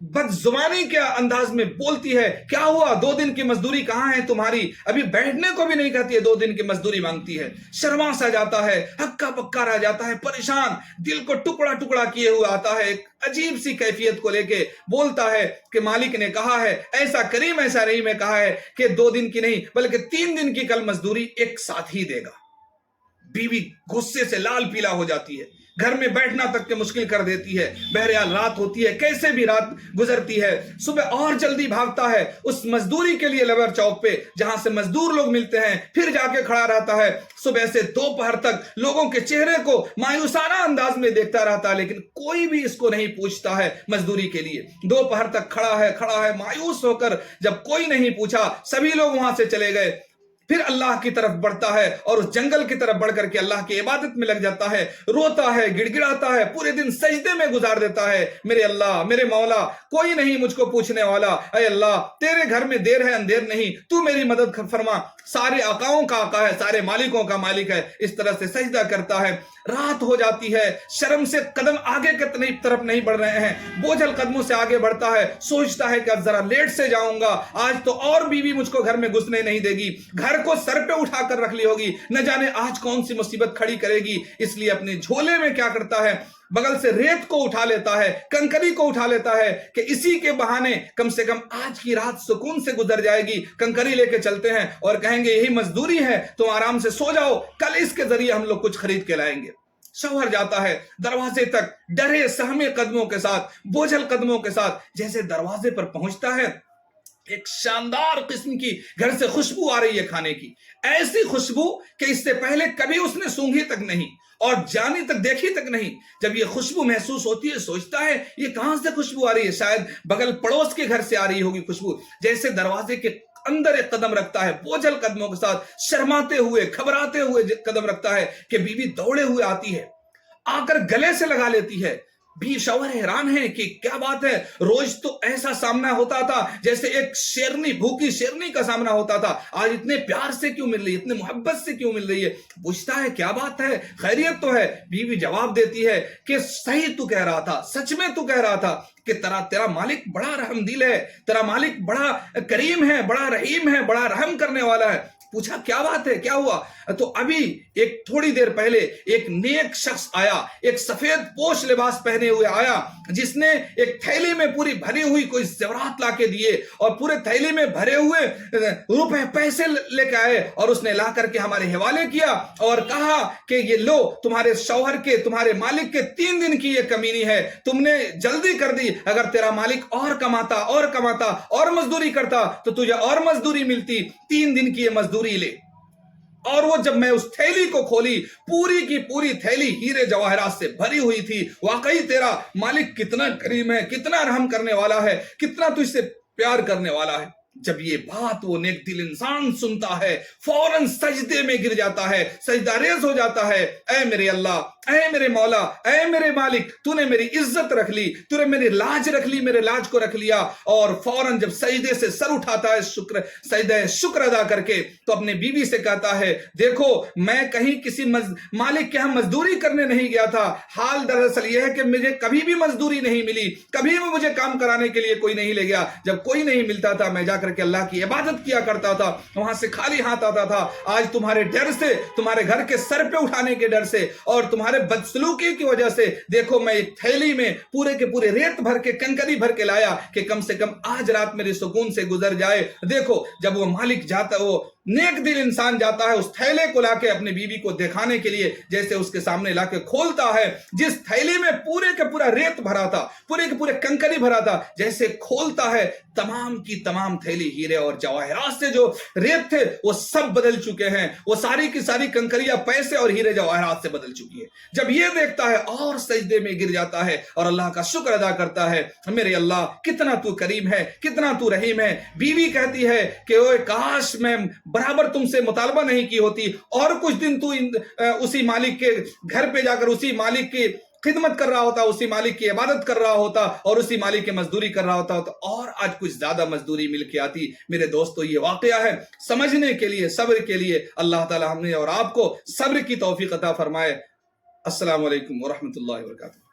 بدزبانی کے انداز میں بولتی ہے، کیا ہوا 2 دن کی مزدوری کہاں ہے تمہاری؟ ابھی بیٹھنے کو بھی نہیں کہتی ہے، 2 دن کی مزدوری مانگتی ہے۔ شرما سا جاتا ہے، ہکا بکا رہ جاتا ہے، پریشان، دل کو ٹکڑا ٹکڑا کیے ہوئے آتا ہے، ایک عجیب سی کیفیت کو لے کے بولتا ہے کہ مالک نے کہا ہے، ایسا کریم ایسا رحیم میں کہا ہے کہ 2 دن کی نہیں بلکہ 3 دن کی کل مزدوری ایک ساتھ ہی دے گا۔ بیوی غصے سے لال پیلا ہو جاتی ہے، گھر میں بیٹھنا تک کے مشکل کر دیتی ہے۔ بہرحال رات ہوتی ہے، کیسے بھی رات گزرتی ہے، صبح اور جلدی بھاگتا ہے اس مزدوری کے لیے لیبر چوک پہ جہاں سے مزدور لوگ ملتے ہیں، پھر جا کے کھڑا رہتا ہے۔ صبح سے دوپہر تک لوگوں کے چہرے کو مایوسانہ انداز میں دیکھتا رہتا ہے، لیکن کوئی بھی اس کو نہیں پوچھتا ہے مزدوری کے لیے۔ دوپہر تک کھڑا ہے مایوس ہو کر، جب کوئی نہیں پوچھا سبھی لوگ وہاں سے چلے گئے، پھر اللہ کی طرف بڑھتا ہے اور اس جنگل کی طرف بڑھ کر کے اللہ کی عبادت میں لگ جاتا ہے، روتا ہے، گڑ گڑاتا ہے، پورے دن سجدے میں گزار دیتا ہے۔ میرے اللہ، میرے مولا، کوئی نہیں مجھ کو پوچھنے والا، اے اللہ تیرے گھر میں دیر ہے اندھیر نہیں، تو میری مدد فرما، سارے آقاؤں کا آقا ہے، سارے مالکوں کا مالک ہے۔ اس طرح سے سجدہ کرتا ہے، رات ہو جاتی ہے، شرم سے قدم آگے کی طرف نہیں بڑھ رہے ہیں، بوجھل قدموں سے آگے بڑھتا ہے، سوچتا ہے کہ ذرا لیٹ سے جاؤں گا، آج تو اور بیوی مجھ کو گھر میں گھسنے نہیں دے گی، گھر کو سر پہ اٹھا کر رکھ لی ہوگی، نہ جانے آج کون سی مصیبت کھڑی کرے گی۔ اس لیے اپنے جھولے میں کیا کرتا ہے، بغل سے ریت کو اٹھا لیتا ہے، کنکری کو اٹھا لیتا ہے کہ اسی کے بہانے کم سے کم آج کی رات سکون سے گزر جائے گی۔ کنکری لے کے چلتے ہیں اور کہیں گے یہی مزدوری ہے، تم آرام سے سو جاؤ، کل اس کے ذریعے ہم لوگ کچھ خرید کے لائیں گے۔ شوہر جاتا ہے دروازے تک، ڈرے سہمے قدموں کے ساتھ، بوجھل قدموں کے ساتھ، جیسے دروازے پر پہنچتا ہے ایک شاندار قسم کی گھر سے خوشبو آ رہی ہے کھانے کی، ایسی خوشبو کہ اس سے پہلے کبھی اس نے سونگھی تک نہیں اور جانی تک دیکھی تک نہیں۔ جب یہ خوشبو محسوس ہوتی ہے سوچتا ہے یہ کہاں سے خوشبو آ رہی ہے، شاید بغل پڑوس کے گھر سے آ رہی ہوگی خوشبو۔ جیسے دروازے کے اندر ایک قدم رکھتا ہے، بوجھل قدموں کے ساتھ، شرماتے ہوئے گھبراتے ہوئے قدم رکھتا ہے کہ بیوی دوڑے ہوئے آتی ہے، آ کر گلے سے لگا لیتی ہے۔ بھی شوہر حیران ہے کہ کیا بات ہے، روز تو ایسا سامنا ہوتا تھا جیسے ایک شیرنی، بھوکی شیرنی کا سامنا ہوتا تھا، آج اتنے پیار سے کیوں مل رہی ہے، اتنے محبت سے کیوں مل رہی ہے؟ پوچھتا ہے کیا بات ہے، خیریت تو ہے؟ بیوی جواب دیتی ہے کہ صحیح تو کہہ رہا تھا، سچ میں تو کہہ رہا تھا کہ تیرا مالک بڑا رحم دل ہے، تیرا مالک بڑا کریم ہے، بڑا رحیم ہے، بڑا رحم کرنے والا ہے۔ پوچھا کیا بات ہے، کیا ہوا؟ تو ابھی ایک تھوڑی دیر پہلے ایک نیک شخص آیا، ایک سفید پوش لباس پہنے ہوئے آیا، جس نے ایک تھیلی میں پوری بھری ہوئی کوئی زیورات لا کے دیے اور پورے تھیلی میں بھرے ہوئے روپے پیسے لے کے آئے اور اس نے لا کر کے ہمارے حوالے کیا اور کہا کہ یہ لو، تمہارے شوہر کے، تمہارے مالک کے 3 دن کی یہ کمینی ہے، تم نے جلدی کر دی، اگر تیرا مالک اور کماتا اور مزدوری کرتا تو تجھے اور مزدوری ملتی، 3 دن کی یہ مزدوری لے۔ اور وہ جب میں اس تھیلی کو کھولی، پوری کی پوری تھیلی ہیرے جواہرات سے بھری ہوئی تھی۔ واقعی تیرا مالک کتنا کریم ہے، کتنا رحم کرنے والا ہے، کتنا تجھ سے پیار کرنے والا ہے۔ جب یہ بات وہ نیک دل انسان سنتا ہے، فوراً سجدے میں گر جاتا ہے، سجدہ ریز ہو جاتا ہے۔ اے میرے اللہ، اے میرے مولا، اے میرے مالک، تو نے میری عزت رکھ لی، تو نے میری لاج رکھ لی، میرے لاج کو رکھ لیا۔ اور فوراً جب سجدے سے سر اٹھاتا ہے سجدہ شکر ادا کر کے، تو اپنے بیوی سے کہتا ہے دیکھو میں کہیں کسی مالک کے ہم مزدوری کرنے نہیں گیا تھا، حال دراصل یہ ہے کہ مجھے کبھی بھی مزدوری نہیں ملی، کبھی بھی مجھے کام کرانے کے لیے کوئی نہیں لے گیا۔ جب کوئی نہیں ملتا تھا میں جا کر کے اللہ کی عبادت کیا کرتا تھا، وہاں سے خالی ہاتھ آتا تھا۔ آج تمہارے ڈر سے، تمہارے گھر کے سر پہ اٹھانے کے ڈر سے اور تمہارے بدسلوکی کی وجہ سے دیکھو میں ایک تھیلی میں پورے کے پورے ریت بھر کے، کنکری بھر کے لایا کہ کم سے کم آج رات میری سکون سے گزر جائے۔ دیکھو جب وہ مالک جاتا، وہ نیک دل انسان جاتا ہے اس تھیلے کو لا کے اپنے بیوی کو دکھانے کے لیے، جیسے اس کے سامنے لا کے کھولتا ہے، جس تھیلی میں پورے کے پورا ریت بھرا تھا، پورے کے پورے کنکری بھرا تھا، جیسے کھولتا ہے تمام کی تمام تھیلی ہیرے اور جواہرات سے جو ریت تھے وہ سب بدل چکے ہیں، وہ ساری کی ساری کنکریاں پیسے اور ہیرے جواہرات سے بدل چکی ہے۔ جب یہ دیکھتا ہے اور سجدے میں گر جاتا ہے اور اللہ کا شکر ادا کرتا ہے، میرے اللہ کتنا تو کریم ہے، کتنا تو رحیم ہے۔ بیوی کہتی ہے کہ اوے کاش میں برابر تم سے مطالبہ نہیں کی ہوتی اور کچھ دن تو اسی مالک کے گھر پہ جا کر اسی مالک کی خدمت کر رہا ہوتا، اسی مالک کی عبادت کر رہا ہوتا اور اسی مالک کی مزدوری کر رہا ہوتا اور آج کچھ زیادہ مزدوری مل کے آتی۔ میرے دوستو یہ واقعہ ہے سمجھنے کے لیے، صبر کے لیے۔ اللہ تعالی ہم نے اور آپ کو صبر کی توفیق عطا فرمائے۔ السلام علیکم ورحمۃ اللہ وبرکاتہ۔